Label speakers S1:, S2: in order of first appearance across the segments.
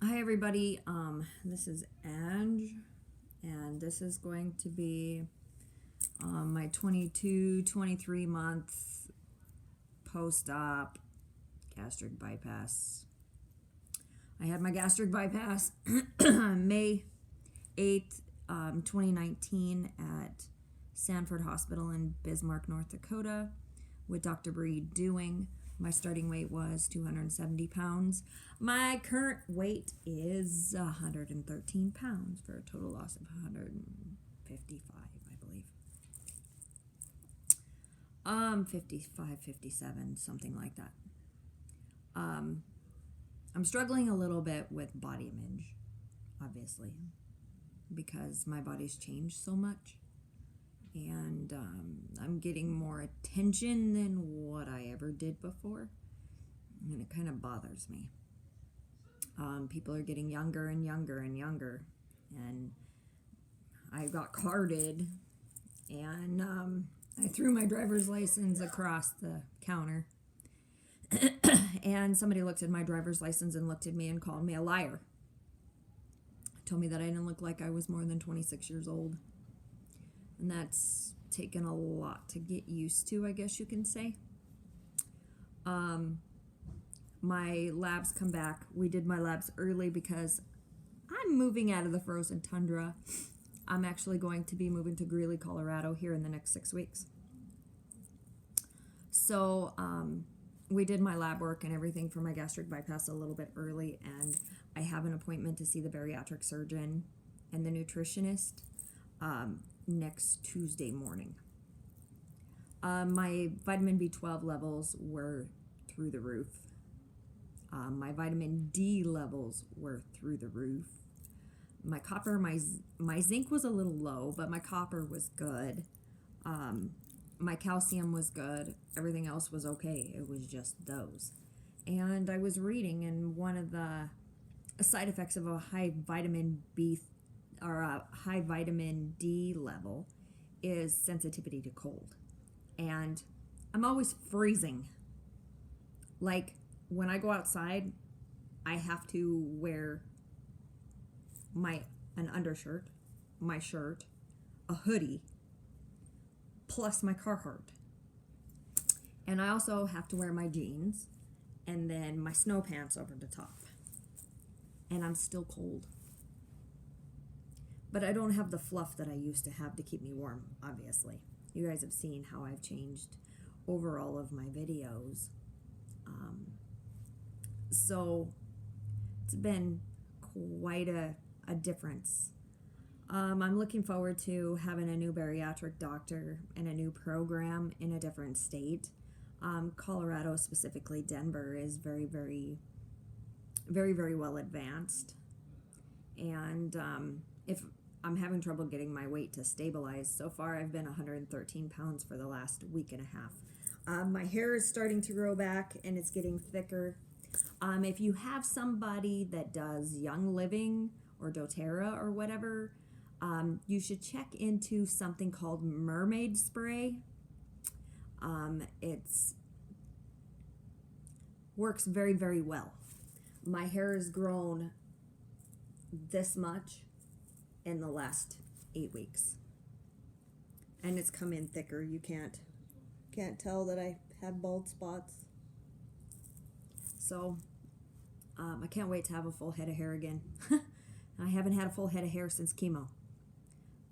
S1: Hi everybody, this is Ange, and this is going to be my 23 month post-op gastric bypass. I had my gastric bypass May 8th, 2019 at Sanford Hospital in Bismarck, North Dakota with Dr. Bree Dewing. My starting weight was 270 pounds. My current weight is 113 pounds for a total loss of 155, I believe. 55, 57, something like that. I'm struggling a little bit with body image, obviously, because my body's changed so much. And I'm getting more attention than what I ever did before. And it kind of bothers me. People are getting younger and younger and younger. And I got carded, and I threw my driver's license across the counter. And somebody looked at my driver's license and looked at me and called me a liar. Told me that I didn't look like I was more than 26 years old. And that's taken a lot to get used to, I guess you can say. My labs come back. We did my labs early because I'm moving out of the frozen tundra. I'm actually going to be moving to Greeley, Colorado here in the next 6 weeks. So we did my lab work and everything for my gastric bypass a little bit early, and I have an appointment to see the bariatric surgeon and the nutritionist next Tuesday morning. My vitamin B12 levels were through the roof. My vitamin D levels were through the roof. My copper, my zinc was a little low, but my copper was good. My calcium was good. Everything else was okay. It was just those. And I was reading, and one of the side effects of a high vitamin B or a high vitamin D level is sensitivity to cold. And I'm always freezing. Like when I go outside, I have to wear an undershirt, my shirt, a hoodie, plus my Carhartt. And I also have to wear my jeans and then my snow pants over the top. And I'm still cold. But I don't have the fluff that I used to have to keep me warm, obviously. You guys have seen how I've changed over all of my videos. So it's been quite a difference. I'm looking forward to having a new bariatric doctor and a new program in a different state. Colorado, specifically Denver, is very, very, very, very well advanced. And if I'm having trouble getting my weight to stabilize, so far I've been 113 pounds for the last week and a half. My hair is starting to grow back and it's getting thicker. If you have somebody that does Young Living or doTERRA or whatever, you should check into something called mermaid spray. It's works very, very well. My hair has grown this much in the last 8 weeks, and it's come in thicker. You can't tell that I have bald spots. So I can't wait to have a full head of hair again. I haven't had a full head of hair since chemo,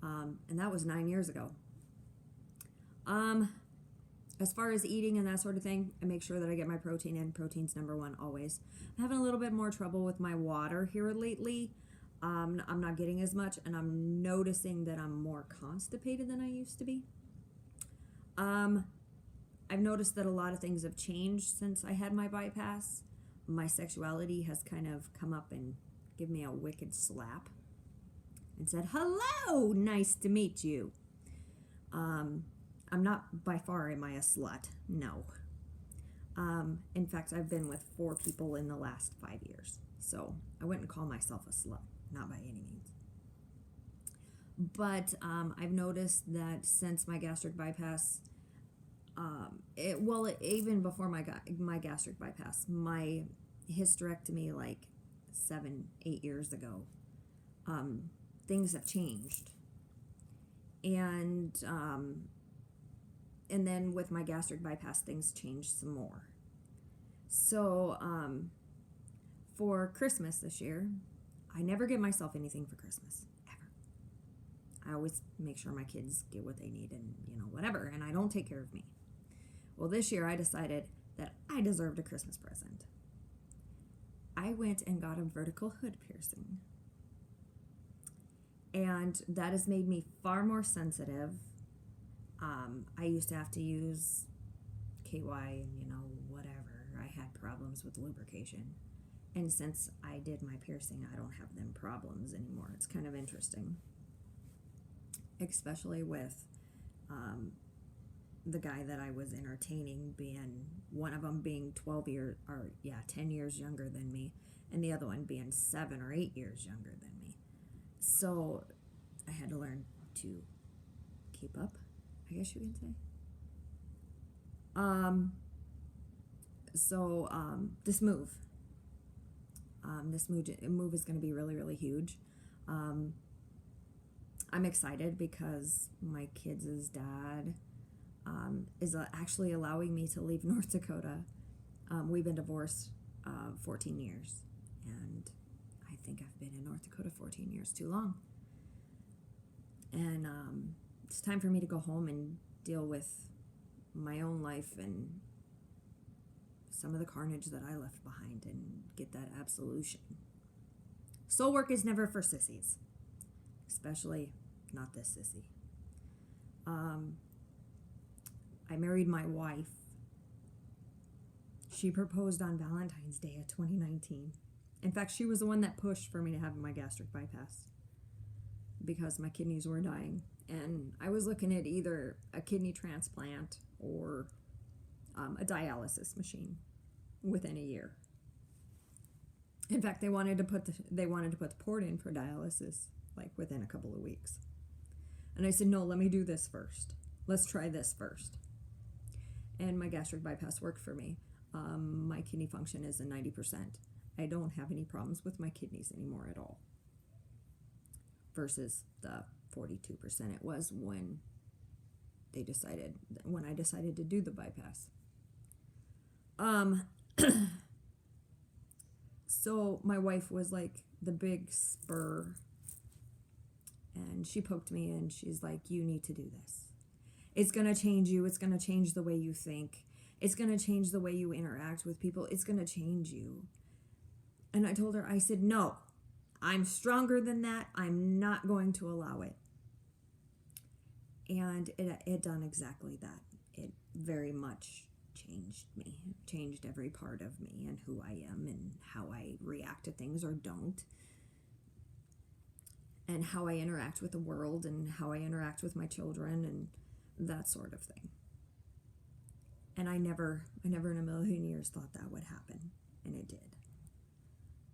S1: and that was 9 years ago. As far as eating and that sort of thing, I make sure that I get my protein in. Protein's number one always. I'm having a little bit more trouble with my water here lately. I'm not getting as much, and I'm noticing that I'm more constipated than I used to be. I've noticed that a lot of things have changed since I had my bypass. My sexuality has kind of come up and given me a wicked slap and said, "Hello, nice to meet you." I'm not, by far am I a slut? No. In fact, I've been with 4 people in the last 5 years. So I wouldn't call myself a slut, not by any means. But I've noticed that since my gastric bypass, even before my gastric bypass, my hysterectomy 7, 8 years ago. Things have changed. And then with my gastric bypass, things changed some more. So for Christmas this year, I never get myself anything for Christmas, ever. I always make sure my kids get what they need and, whatever, and I don't take care of me. Well, this year I decided that I deserved a Christmas present. I went and got a vertical hood piercing. And that has made me far more sensitive. I used to have to use KY and, whatever. I had problems with lubrication. And since I did my piercing, I don't have them problems anymore. It's kind of interesting. Especially with the guy that I was entertaining one of them being 10 years younger than me, and the other one being 7 or 8 years younger than me. So I had to learn to keep up, I guess you could say. This move is going to be really, really huge. I'm excited because my kids' dad is actually allowing me to leave North Dakota. We've been divorced 14 years, and I think I've been in North Dakota 14 years too long. And it's time for me to go home and deal with my own life and some of the carnage that I left behind and get that absolution. Soul work is never for sissies, especially not this sissy. I married my wife. She proposed on Valentine's Day of 2019. In fact, she was the one that pushed for me to have my gastric bypass because my kidneys were dying. And I was looking at either a kidney transplant or a dialysis machine within a year. In fact, they wanted to put the port in for dialysis like within a couple of weeks. And I said, no, let me do this first. Let's try this first. And my gastric bypass worked for me. My kidney function is a 90%. I don't have any problems with my kidneys anymore at all. Versus the 42% it was when I decided to do the bypass. So my wife was like the big spur, and she poked me and she's like, you need to do this. It's going to change you. It's going to change the way you think. It's going to change the way you interact with people. It's going to change you. And I told her, I said, no, I'm stronger than that. I'm not going to allow it. And it done exactly that. It very much changed me, changed every part of me and who I am and how I react to things or don't, and how I interact with the world and how I interact with my children and that sort of thing. And I never in a million years thought that would happen, and it did.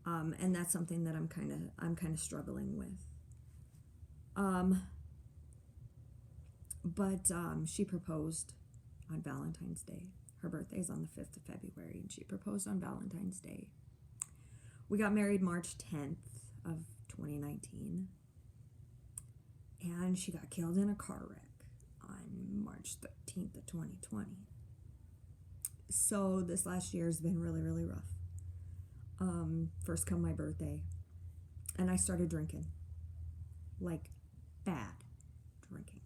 S1: And that's something that I'm kind of struggling with. But she proposed on Valentine's Day. Her birthday's on the 5th of February, and she proposed on Valentine's Day. We got married March 10th of 2019, and she got killed in a car wreck on March 13th of 2020. So this last year has been really, really rough. First come my birthday, and I started drinking, like bad drinking.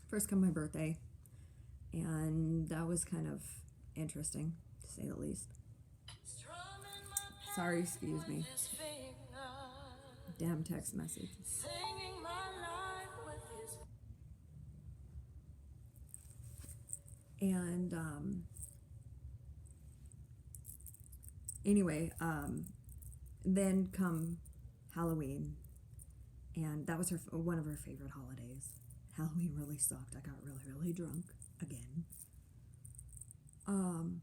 S1: First come my birthday, and that was kind of interesting, to say the least. Sorry, excuse me. Damn text message. And anyway, then come Halloween, and that was one of her favorite holidays. Halloween really sucked. I got really, really drunk again. And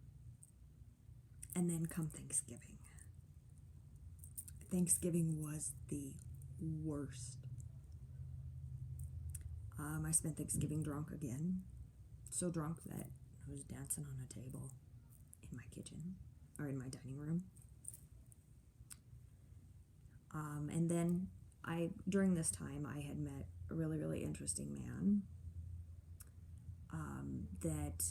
S1: then come Thanksgiving. Thanksgiving was the worst. I spent Thanksgiving drunk again. So drunk that I was dancing on a table in my kitchen. or in my dining room. And then during this time, I had met a really, really interesting man. That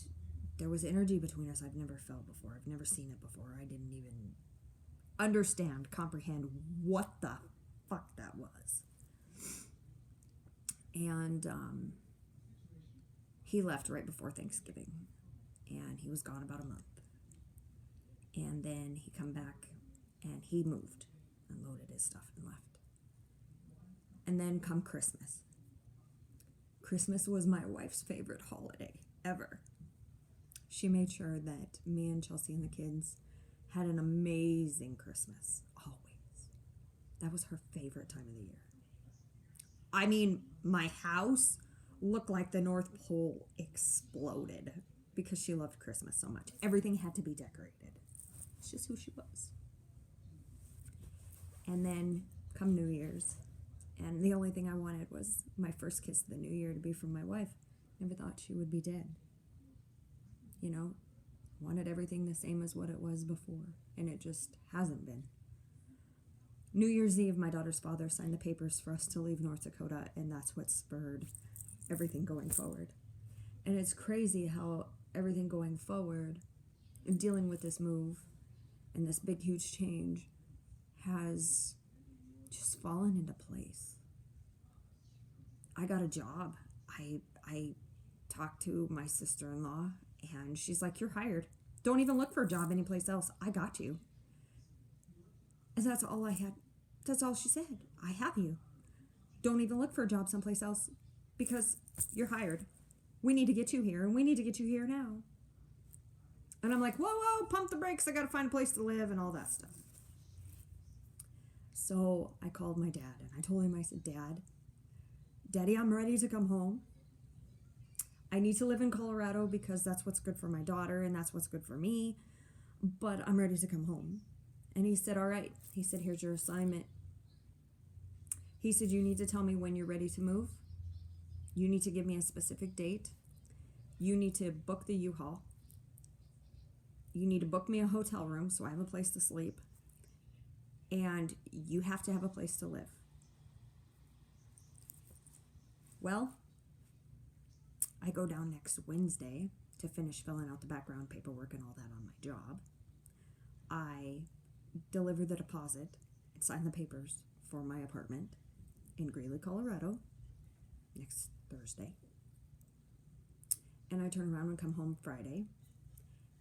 S1: there was energy between us I've never felt before. I've never seen it before. I didn't even comprehend what the fuck that was. And he left right before Thanksgiving, and he was gone about a month. And then he come back, and he moved and loaded his stuff and left. And then come Christmas. Christmas was my wife's favorite holiday ever. She made sure that me and Chelsea and the kids had an amazing Christmas, always. That was her favorite time of the year. I mean, my house looked like the North Pole exploded because she loved Christmas so much. Everything had to be decorated. It's just who she was. And then come New Year's, and the only thing I wanted was my first kiss of the new year to be from my wife. Never thought she would be dead. You know, wanted everything the same as what it was before, and it just hasn't been. New Year's Eve, my daughter's father signed the papers for us to leave North Dakota, and that's what spurred everything going forward. And it's crazy how everything going forward and dealing with this move and this big, huge change has just fallen into place. I got a job. I talked to my sister-in-law, and she's like, "You're hired. Don't even look for a job anyplace else. I got you." And that's all I had. That's all she said. "I have you. Don't even look for a job someplace else because you're hired. We need to get you here, and we need to get you here now." And I'm like, whoa, pump the brakes. I got to find a place to live and all that stuff. So I called my dad, and I told him, I said, Daddy, I'm ready to come home. I need to live in Colorado because that's what's good for my daughter and that's what's good for me, but I'm ready to come home. And he said, all right. He said, here's your assignment. He said, you need to tell me when you're ready to move. You need to give me a specific date. You need to book the U-Haul. You need to book me a hotel room so I have a place to sleep. And you have to have a place to live. Well, I go down next Wednesday to finish filling out the background paperwork and all that on my job. I deliver the deposit and sign the papers for my apartment in Greeley, Colorado next Thursday. And I turn around and come home Friday.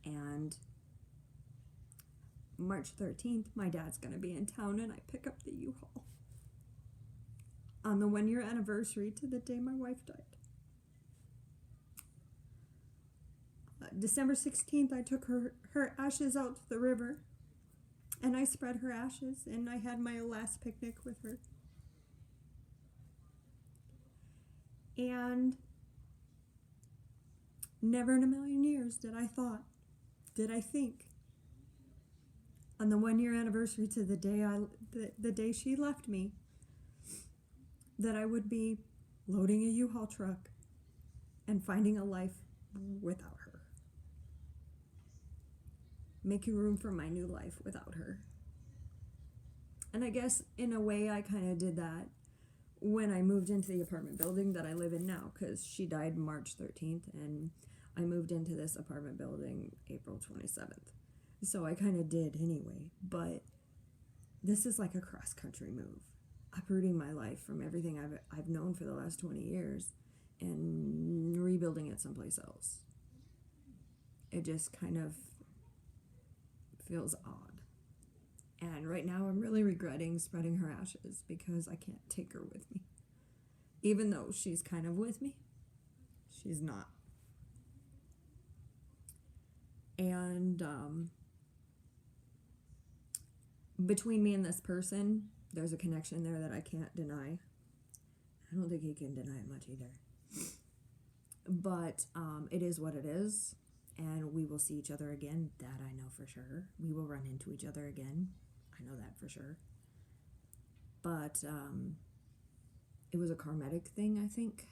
S1: And March 13th, my dad's going to be in town, and I pick up the U-Haul on the 1-year anniversary to the day my wife died. December 16th, I took her ashes out to the river, and I spread her ashes, and I had my last picnic with her. And never in a million years did I think on the 1-year anniversary to the day she left me, that I would be loading a U-Haul truck and finding a life without her. Making room for my new life without her. And I guess in a way I kind of did that when I moved into the apartment building that I live in now, because she died March 13th and I moved into this apartment building April 27th. So I kind of did anyway, but this is like a cross-country move. Uprooting my life from everything I've known for the last 20 years and rebuilding it someplace else. It just kind of feels odd. And right now I'm really regretting spreading her ashes because I can't take her with me. Even though she's kind of with me, she's not. And between me and this person, there's a connection there that I can't deny. I don't think he can deny it much either. But it is what it is, and we will see each other again. That I know for sure. We will run into each other again. I know that for sure. But it was a karmatic thing, I think.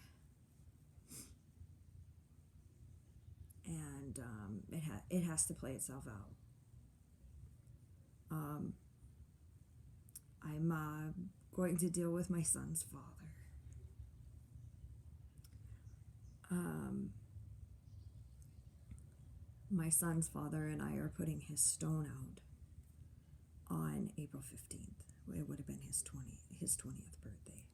S1: And it has to play itself out. I'm going to deal with my son's father. My son's father and I are putting his stone out on April 15th. It would have been his 20th birthday.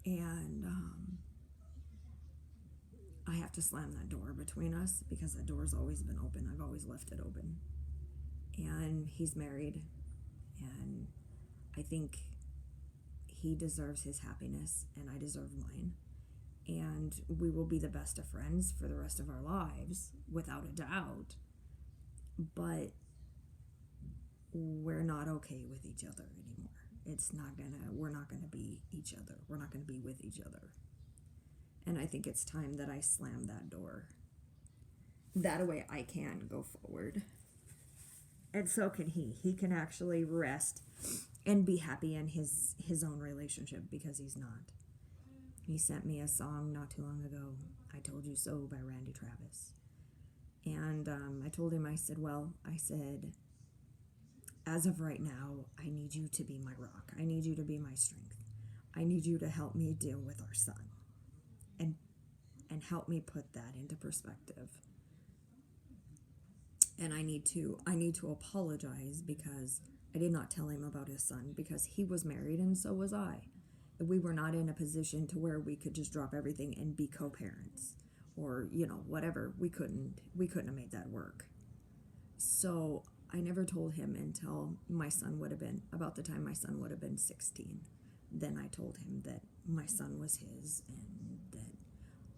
S1: And I have to slam that door between us because that door's always been open. I've always left it open. And he's married, and I think he deserves his happiness, and I deserve mine. And we will be the best of friends for the rest of our lives, without a doubt. But we're not okay with each other anymore. We're not gonna be each other. We're not gonna be with each other. And I think it's time that I slam that door. That way I can go forward. And so can he. He can actually rest and be happy in his own relationship, because he's not. He sent me a song not too long ago, I Told You So by Randy Travis. And I told him, I said, as of right now, I need you to be my rock. I need you to be my strength. I need you to help me deal with our son. And help me put that into perspective. And I need to apologize because I did not tell him about his son, because he was married and so was I. We were not in a position to where we could just drop everything and be co-parents, or whatever. We couldn't have made that work. So I never told him until about the time my son would have been 16. Then I told him that my son was his, and that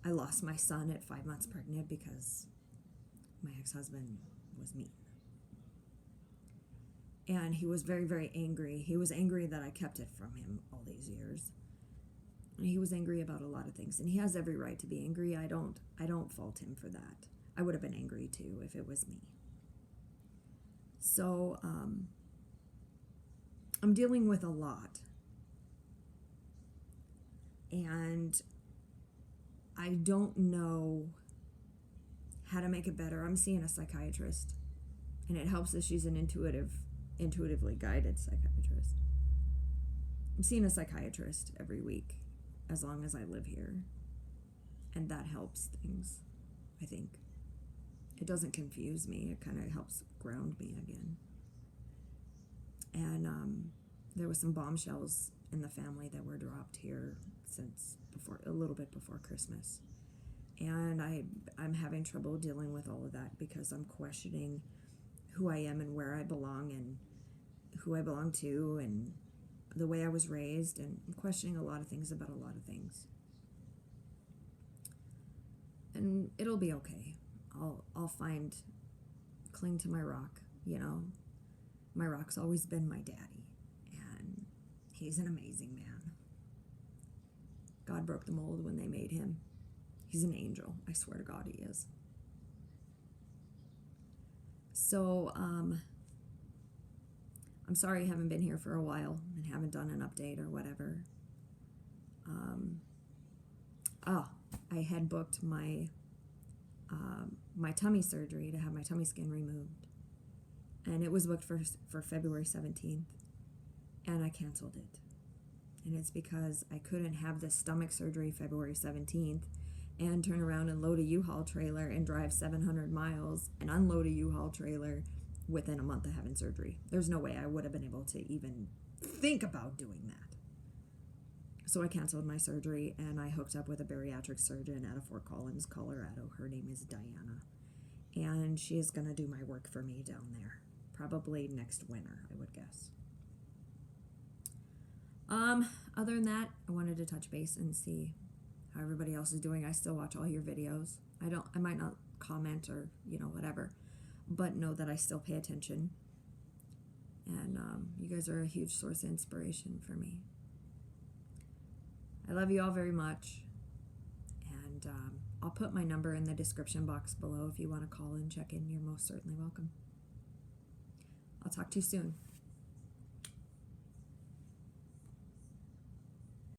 S1: I lost my son at 5 months pregnant because my ex-husband was mean. And he was very, very angry. He was angry that I kept it from him all these years. And he was angry about a lot of things, and he has every right to be angry. I don't fault him for that. I would have been angry too if it was me. So I'm dealing with a lot, and I don't know how to make it better. I'm seeing a psychiatrist, and it helps that she's an intuitively guided psychiatrist. I'm seeing a psychiatrist every week as long as I live here, and that helps things, I think. It doesn't confuse me. It kind of helps ground me again. And there was some bombshells in the family that were dropped here a little bit before Christmas. And I'm having trouble dealing with all of that, because I'm questioning who I am and where I belong and who I belong to and the way I was raised, and I'm questioning a lot of things about a lot of things. And it'll be okay. I'll cling to my rock, My rock's always been my daddy, and he's an amazing man. God broke the mold when they made him. He's an angel. I swear to God he is. So, I'm sorry I haven't been here for a while and haven't done an update or whatever. I had booked my tummy surgery to have my tummy skin removed, and it was booked for February 17th, and I canceled it. And it's because I couldn't have the stomach surgery February 17th and turn around and load a U-Haul trailer and drive 700 miles and unload a U-Haul trailer within a month of having surgery. There's no way I would have been able to even think about doing that. So I canceled my surgery, and I hooked up with a bariatric surgeon out of Fort Collins, Colorado. Her name is Diana, and she is going to do my work for me down there, probably next winter, I would guess. Other than that, I wanted to touch base and see how everybody else is doing. I still watch all your videos. I might not comment or, whatever, but know that I still pay attention. And you guys are a huge source of inspiration for me. I love you all very much. And I'll put my number in the description box below if you want to call and check in. You're most certainly welcome. I'll talk to you soon.